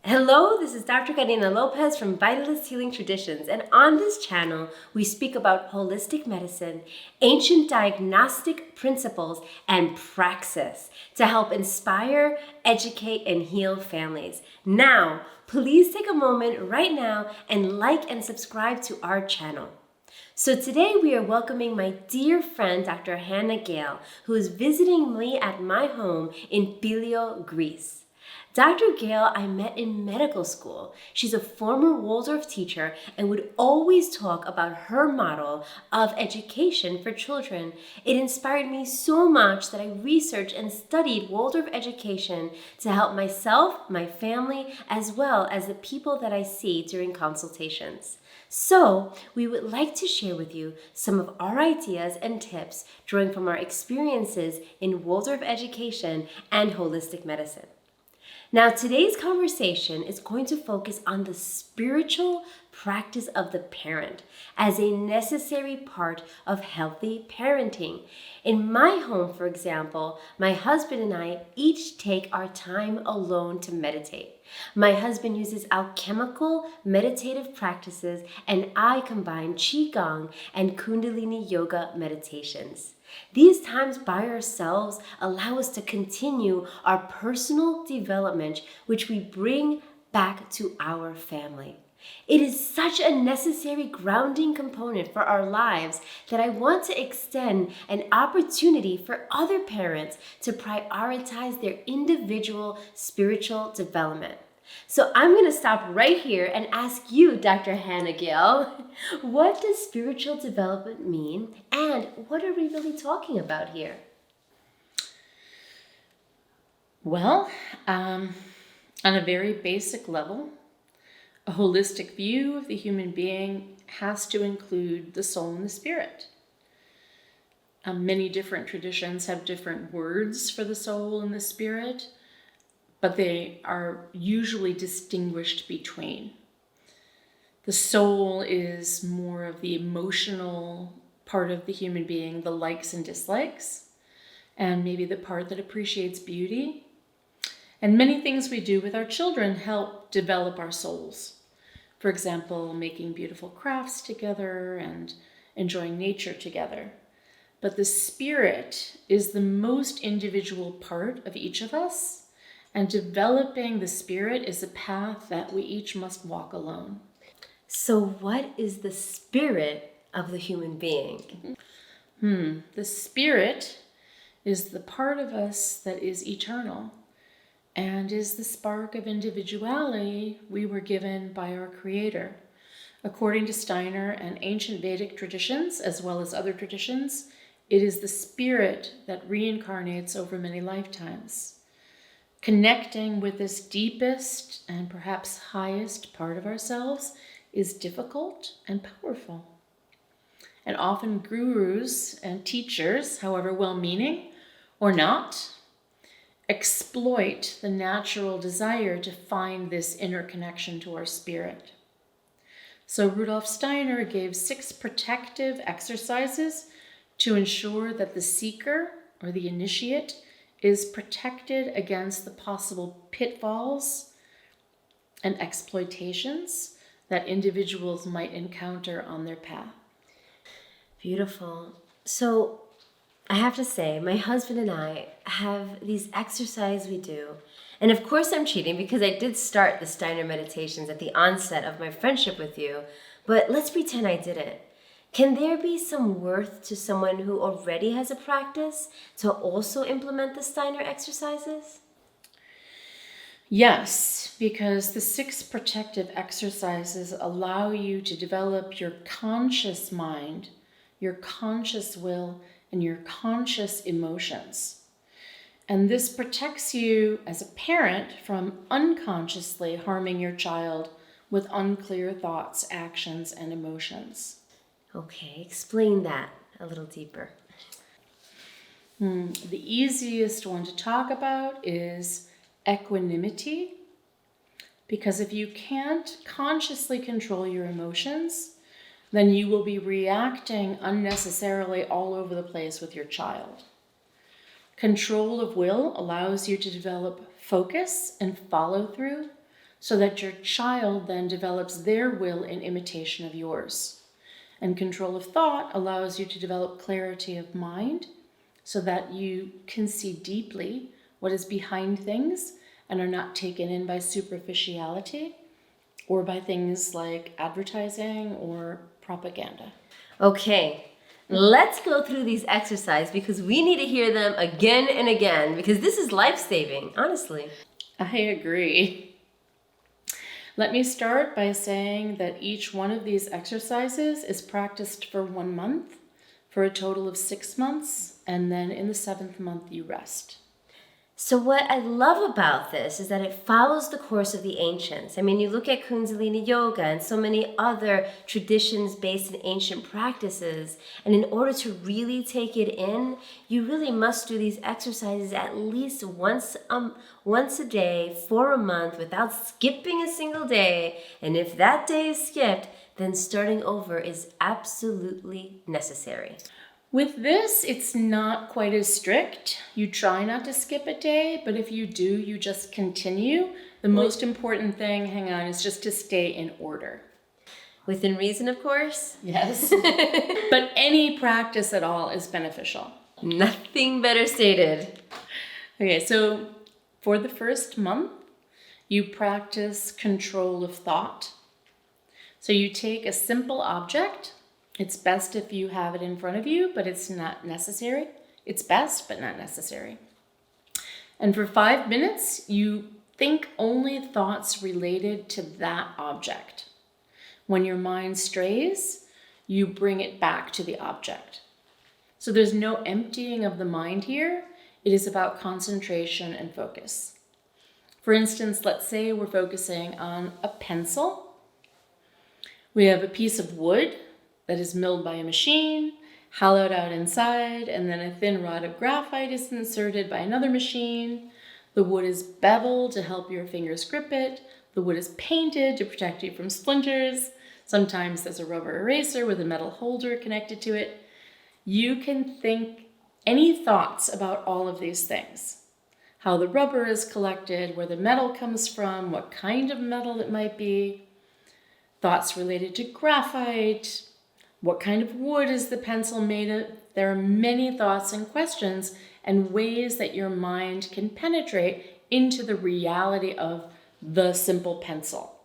Hello, this is Dr. Karina Lopez from Vitalist Healing Traditions, and on this channel, we speak about holistic medicine, ancient diagnostic principles, and praxis to help inspire, educate, and heal families. Now, please take a moment right now and like and subscribe to our channel. So today we are welcoming my dear friend, Dr. Hannah Gale, who is visiting me at my home in Pelion, Greece. Dr. Gale I met in medical school. She's a former Waldorf teacher and would always talk about her model of education for children. It inspired me so much that I researched and studied Waldorf education to help myself, my family, as well as the people that I see during consultations. So, we would like to share with you some of our ideas and tips drawing from our experiences in Waldorf education and holistic medicine. Now, today's conversation is going to focus on the spiritual practice of the parent as a necessary part of healthy parenting. In my home, for example, my husband and I each take our time alone to meditate. My husband uses alchemical meditative practices, and I combine Qigong and Kundalini yoga meditations. These times by ourselves allow us to continue our personal development, which we bring back to our family. It is such a necessary grounding component for our lives that I want to extend an opportunity for other parents to prioritize their individual spiritual development. So I'm going to stop right here and ask you, Dr. Hannah Gale, what does spiritual development mean and what are we really talking about here? Well, on a very basic level, a holistic view of the human being has to include the soul and the spirit. Many different traditions have different words for the soul and the spirit, but they are usually distinguished between. The soul is more of the emotional part of the human being, the likes and dislikes, and maybe the part that appreciates beauty. And many things we do with our children help develop our souls. For example, making beautiful crafts together and enjoying nature together. But the spirit is the most individual part of each of us. And developing the spirit is a path that we each must walk alone. So what is the spirit of the human being? The spirit is the part of us that is eternal and is the spark of individuality we were given by our Creator. According to Steiner and ancient Vedic traditions, as well as other traditions, it is the spirit that reincarnates over many lifetimes. Connecting with this deepest and perhaps highest part of ourselves is difficult and powerful. And often gurus and teachers, however well-meaning or not, exploit the natural desire to find this inner connection to our spirit. So Rudolph Steiner gave 6 protective exercises to ensure that the seeker or the initiate is protected against the possible pitfalls and exploitations that individuals might encounter on their path. Beautiful. So I have to say, my husband and I have these exercises we do. And of course I'm cheating because I did start the Steiner meditations at the onset of my friendship with you, but let's pretend I didn't. Can there be some worth to someone who already has a practice to also implement the Steiner exercises? Yes, because the 6 protective exercises allow you to develop your conscious mind, your conscious will, and your conscious emotions. And this protects you as a parent from unconsciously harming your child with unclear thoughts, actions, and emotions. Okay, explain that a little deeper. The easiest one to talk about is equanimity, because if you can't consciously control your emotions, then you will be reacting unnecessarily all over the place with your child. Control of will allows you to develop focus and follow through so that your child then develops their will in imitation of yours. And control of thought allows you to develop clarity of mind so that you can see deeply what is behind things and are not taken in by superficiality or by things like advertising or propaganda. Okay, let's go through these exercises because we need to hear them again and again because this is life-saving, honestly. I agree. Let me start by saying that each one of these exercises is practiced for 1 month, for a total of 6 months, and then in the 7th month you rest. So what I love about this is that it follows the course of the ancients. I mean, you look at Kundalini Yoga and so many other traditions based in ancient practices, and in order to really take it in, you really must do these exercises at least once a day for a month without skipping a single day. And if that day is skipped, then starting over is absolutely necessary. With this, it's not quite as strict. You try not to skip a day, but if you do, you just continue. The most important thing, hang on, is just to stay in order. Within reason, of course. Yes. But any practice at all is beneficial. Nothing better stated. Okay, so for the first month, you practice control of thought. So you take a simple object. It's best if you have it in front of you, but it's not necessary. It's best, but not necessary. And for 5 minutes, you think only thoughts related to that object. When your mind strays, you bring it back to the object. So there's no emptying of the mind here. It is about concentration and focus. For instance, let's say we're focusing on a pencil. We have a piece of wood that is milled by a machine, hollowed out inside, and then a thin rod of graphite is inserted by another machine. The wood is beveled to help your fingers grip it. The wood is painted to protect you from splinters. Sometimes there's a rubber eraser with a metal holder connected to it. You can think any thoughts about all of these things. How the rubber is collected, where the metal comes from, what kind of metal it might be. Thoughts related to graphite. What kind of wood is the pencil made of? There are many thoughts and questions and ways that your mind can penetrate into the reality of the simple pencil.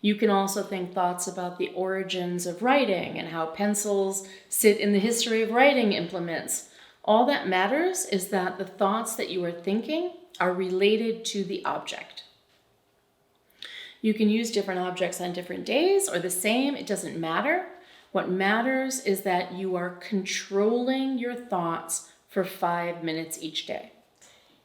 You can also think thoughts about the origins of writing and how pencils sit in the history of writing implements. All that matters is that the thoughts that you are thinking are related to the object. You can use different objects on different days or the same, it doesn't matter. What matters is that you are controlling your thoughts for 5 minutes each day.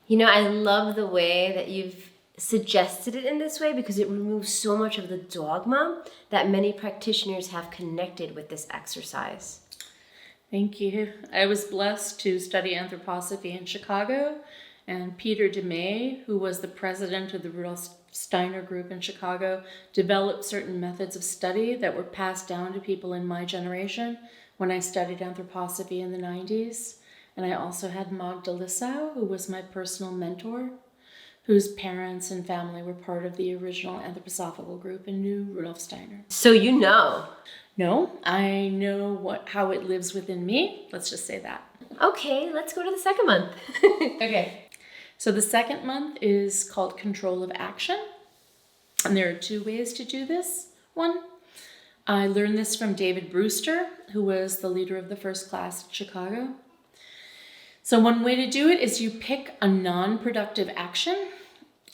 You know, I love the way that you've suggested it in this way because it removes so much of the dogma that many practitioners have connected with this exercise. Thank you. I was blessed to study anthroposophy in Chicago, and Peter DeMay, who was the president of the Rudolph Steiner group in Chicago, developed certain methods of study that were passed down to people in my generation when I studied anthroposophy in the 90s. And I also had Magda Lissau, who was my personal mentor, whose parents and family were part of the original anthroposophical group and knew Rudolph Steiner. So you know. No, I know how it lives within me. Let's just say that. Okay, let's go to the second month. Okay. So the second month is called control of action. And there are 2 ways to do this. One, I learned this from David Brewster, who was the leader of the first class in Chicago. So one way to do it is you pick a non-productive action.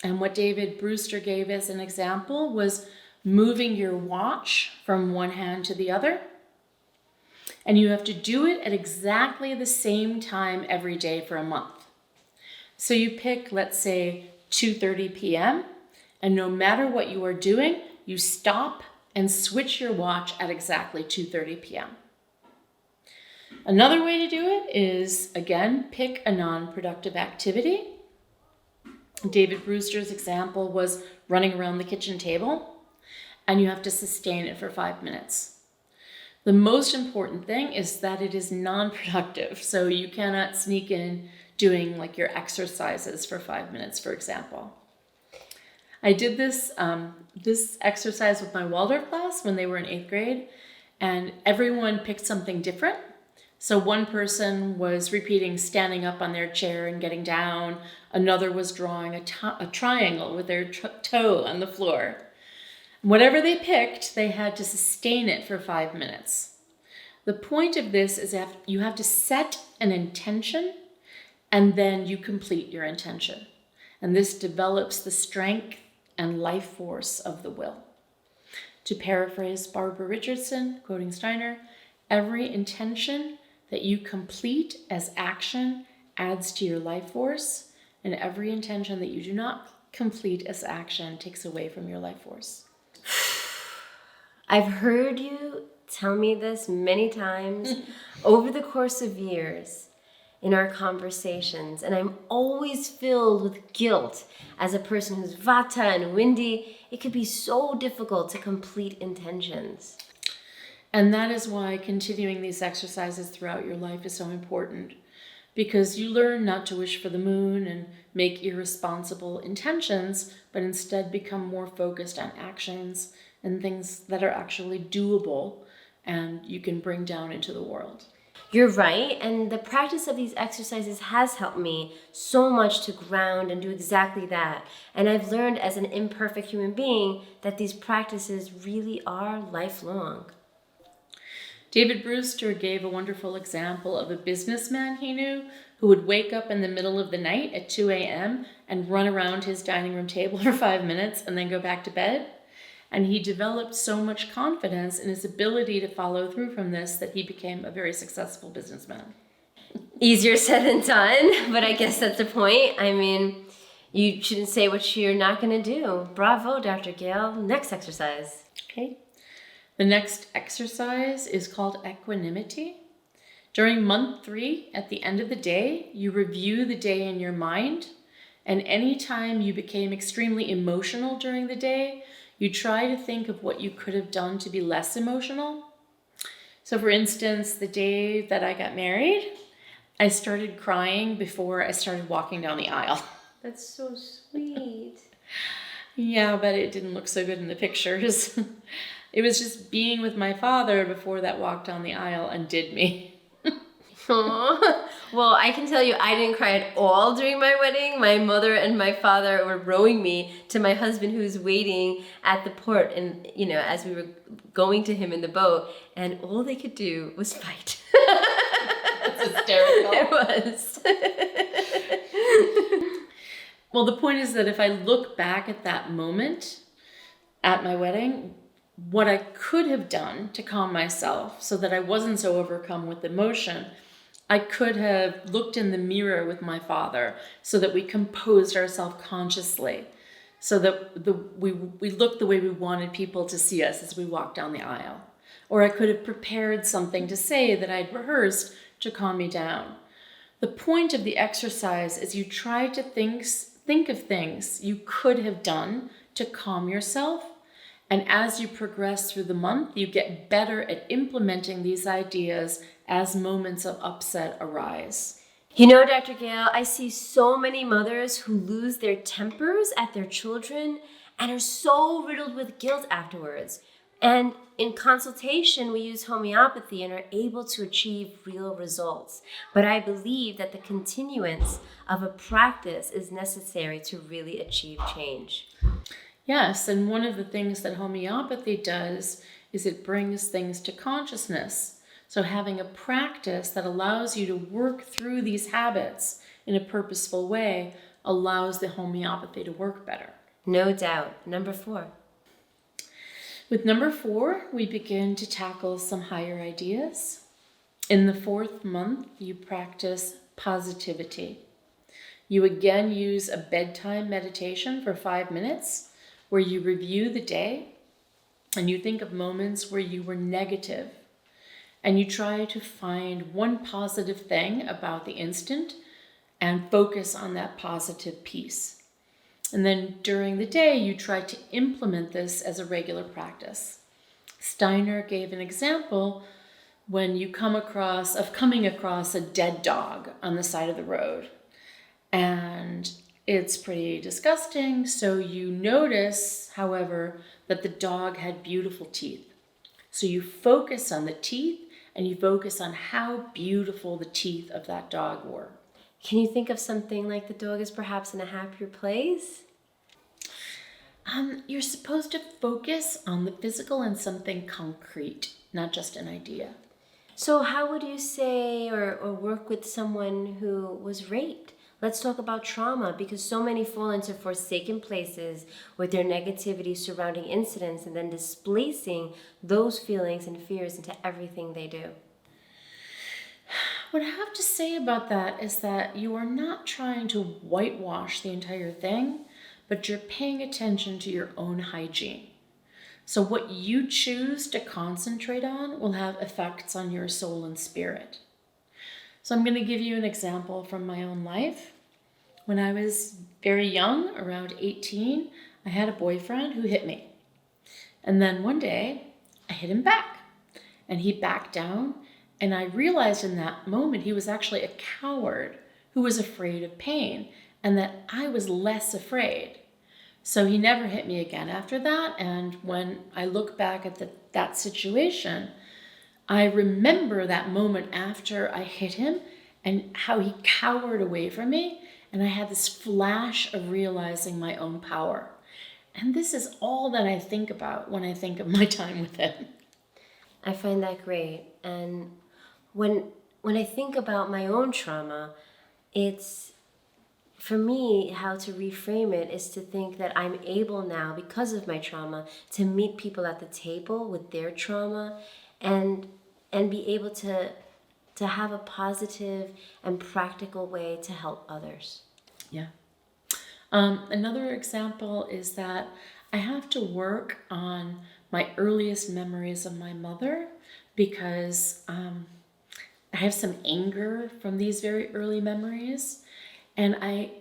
And what David Brewster gave as an example was moving your watch from one hand to the other. And you have to do it at exactly the same time every day for a month. So you pick, let's say, 2:30 p.m. And no matter what you are doing, you stop and switch your watch at exactly 2:30 p.m. Another way to do it is, again, pick a non-productive activity. David Brewster's example was running around the kitchen table, and you have to sustain it for 5 minutes. The most important thing is that it is non-productive, so you cannot sneak in doing like your exercises for 5 minutes, for example. I did this exercise with my Waldorf class when they were in 8th grade, and everyone picked something different. So one person was repeating standing up on their chair and getting down. Another was drawing a triangle with their toe on the floor. Whatever they picked, they had to sustain it for 5 minutes. The point of this is that you have to set an intention and then you complete your intention. And this develops the strength and life force of the will. To paraphrase Barbara Richardson, quoting Steiner, every intention that you complete as action adds to your life force, and every intention that you do not complete as action takes away from your life force. I've heard you tell me this many times over the course of years in our conversations, and I'm always filled with guilt as a person who's vata and windy. It could be so difficult to complete intentions. And that is why continuing these exercises throughout your life is so important, because you learn not to wish for the moon and make irresponsible intentions, but instead become more focused on actions and things that are actually doable and you can bring down into the world. You're right, and the practice of these exercises has helped me so much to ground and do exactly that. And I've learned as an imperfect human being that these practices really are lifelong. David Brewster gave a wonderful example of a businessman he knew who would wake up in the middle of the night at 2 a.m. and run around his dining room table for 5 minutes and then go back to bed. And he developed so much confidence in his ability to follow through from this that he became a very successful businessman. Easier said than done, but I guess that's the point. I mean, you shouldn't say what you're not going to do. Bravo, Dr. Gale. Next exercise. Okay. The next exercise is called Equanimity. During month 3, at the end of the day, you review the day in your mind, and anytime you became extremely emotional during the day, you try to think of what you could have done to be less emotional. So for instance, the day that I got married, I started crying before I started walking down the aisle. That's so sweet. Yeah, but it didn't look so good in the pictures. It was just being with my father before that walk down the aisle undid me. Aww. Well, I can tell you I didn't cry at all during my wedding. My mother and my father were rowing me to my husband who was waiting at the port, and as we were going to him in the boat, and all they could do was fight. It's hysterical. It was. Well, the point is that if I look back at that moment at my wedding, what I could have done to calm myself so that I wasn't so overcome with emotion, I could have looked in the mirror with my father so that we composed ourselves consciously, so that we looked the way we wanted people to see us as we walked down the aisle. Or I could have prepared something to say that I'd rehearsed to calm me down. The point of the exercise is you try to think of things you could have done to calm yourself. And as you progress through the month, you get better at implementing these ideas as moments of upset arise. Dr. Gale, I see so many mothers who lose their tempers at their children and are so riddled with guilt afterwards. And in consultation, we use homeopathy and are able to achieve real results. But I believe that the continuance of a practice is necessary to really achieve change. Yes, and one of the things that homeopathy does is it brings things to consciousness. So having a practice that allows you to work through these habits in a purposeful way allows the homeopathy to work better. No doubt. Number 4. With number 4, we begin to tackle some higher ideas. In the 4th month, you practice positivity. You again use a bedtime meditation for 5 minutes where you review the day and you think of moments where you were negative and you try to find one positive thing about the instant and focus on that positive piece. And then during the day, you try to implement this as a regular practice. Steiner gave an example when you coming across a dead dog on the side of the road. And It's pretty disgusting. So you notice, however, that the dog had beautiful teeth. So you focus on the teeth and you focus on how beautiful the teeth of that dog were. Can you think of something like the dog is perhaps in a happier place? You're supposed to focus on the physical and something concrete, not just an idea. So how would you say or work with someone who was raped? Let's talk about trauma, because so many fall into forsaken places with their negativity surrounding incidents and then displacing those feelings and fears into everything they do. What I have to say about that is that you are not trying to whitewash the entire thing, but you're paying attention to your own hygiene. So what you choose to concentrate on will have effects on your soul and spirit. So I'm going to give you an example from my own life. When I was very young, around 18, I had a boyfriend who hit me. And then one day, I hit him back. And he backed down. And I realized in that moment he was actually a coward who was afraid of pain, and that I was less afraid. So he never hit me again after that. And when I look back at that situation, I remember that moment after I hit him and how he cowered away from me. And I had this flash of realizing my own power. And this is all that I think about when I think of my time with him. I find that great. And when I think about my own trauma, it's, for me, how to reframe it is to think that I'm able now, because of my trauma, to meet people at the table with their trauma and be able to have a positive and practical way to help others. Yeah. Another example is that I have to work on my earliest memories of my mother, because I have some anger from these very early memories, and I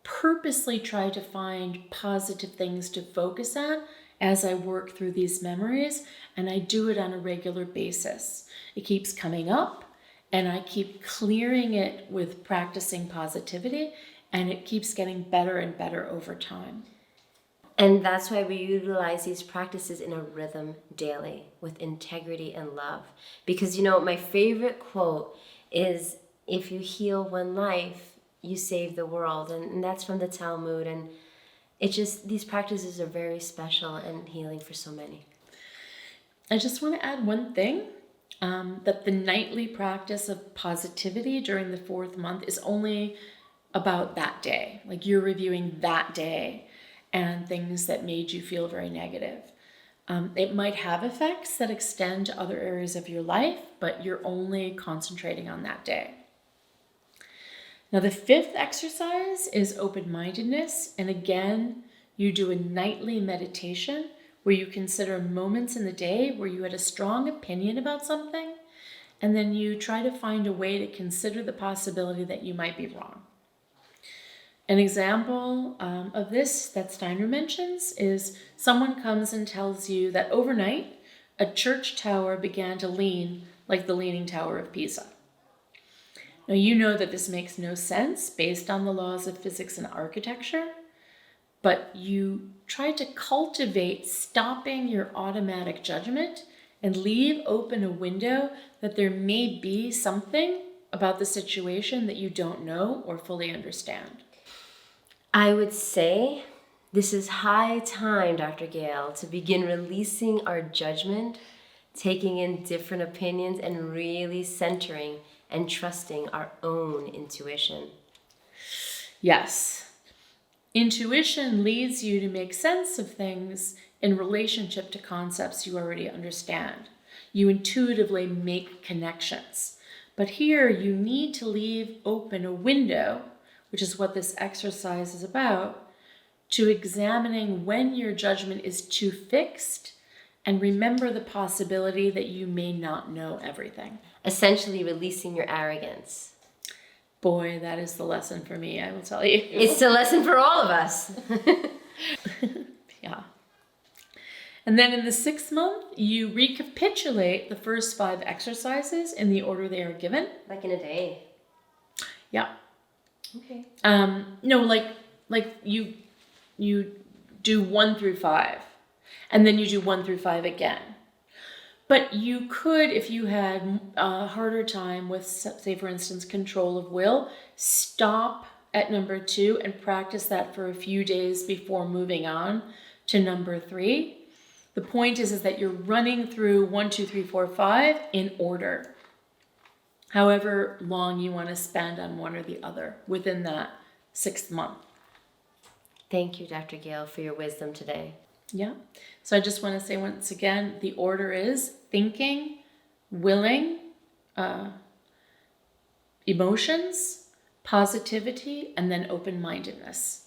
purposely try to find positive things to focus on as I work through these memories, and I do it on a regular basis. It keeps coming up, and I keep clearing it with practicing positivity, and it keeps getting better and better over time. And that's why we utilize these practices in a rhythm daily with integrity and love. Because, my favorite quote is, if you heal one life, you save the world. And that's from the Talmud. And these practices are very special and healing for so many. I just want to add one thing, that the nightly practice of positivity during the 4th month is only about that day. Like, you're reviewing that day and things that made you feel very negative. It might have effects that extend to other areas of your life, but you're only concentrating on that day. Now, the 5th exercise is open-mindedness. And again, you do a nightly meditation where you consider moments in the day where you had a strong opinion about something, and then you try to find a way to consider the possibility that you might be wrong. An example of this that Steiner mentions is someone comes and tells you that overnight a church tower began to lean like the Leaning Tower of Pisa. Now, you know that this makes no sense based on the laws of physics and architecture, but you try to cultivate stopping your automatic judgment and leave open a window that there may be something about the situation that you don't know or fully understand. I would say this is high time, Dr. Gale, to begin releasing our judgment, taking in different opinions, and really centering and trusting our own intuition. Yes. Intuition leads you to make sense of things in relationship to concepts you already understand. You intuitively make connections. But here you need to leave open a window, which is what this exercise is about, to examining when your judgment is too fixed, and remember the possibility that you may not know everything. Essentially releasing your arrogance. Boy, that is the lesson for me, I will tell you. It's the lesson for all of us. Yeah. And then in the 6th month, you recapitulate the first 5 exercises in the order they are given. Like in a day. Yeah. Okay. No, like Like you do 1 through 5, and then you do 1 through 5 again. But you could, if you had a harder time with, say, for instance, control of will, stop at number 2 and practice that for a few days before moving on to number 3. The point is that you're running through 1, 2, 3, 4, 5 in order. However long you want to spend on one or the other within that 6th month. Thank you, Dr. Gale, for your wisdom today. Yeah. So I just want to say once again, the order is thinking, willing, emotions, positivity, and then open-mindedness.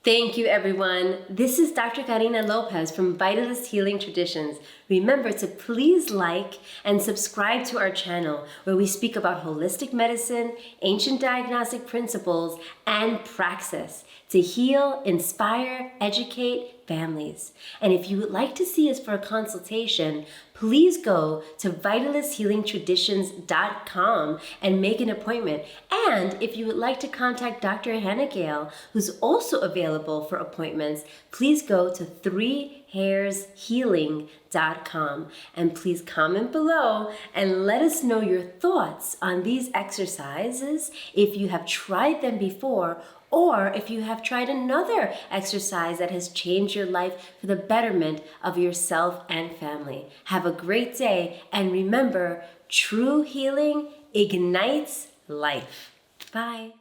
Thank you, everyone. This is Dr. Karina Lopez from Vitalist Healing Traditions. Remember to please like and subscribe to our channel where we speak about holistic medicine, ancient diagnostic principles, and praxis to heal, inspire, educate families. And if you would like to see us for a consultation, please go to vitalist.healingtraditions.com and make an appointment. And if you would like to contact Dr. Hannah Gale, who's also available for appointments, please go to 3hairshealing.com. And please comment below and let us know your thoughts on these exercises, if you have tried them before, or if you have tried another exercise that has changed your life for the betterment of yourself and family. Have a great day, and remember, true healing ignites life. Bye.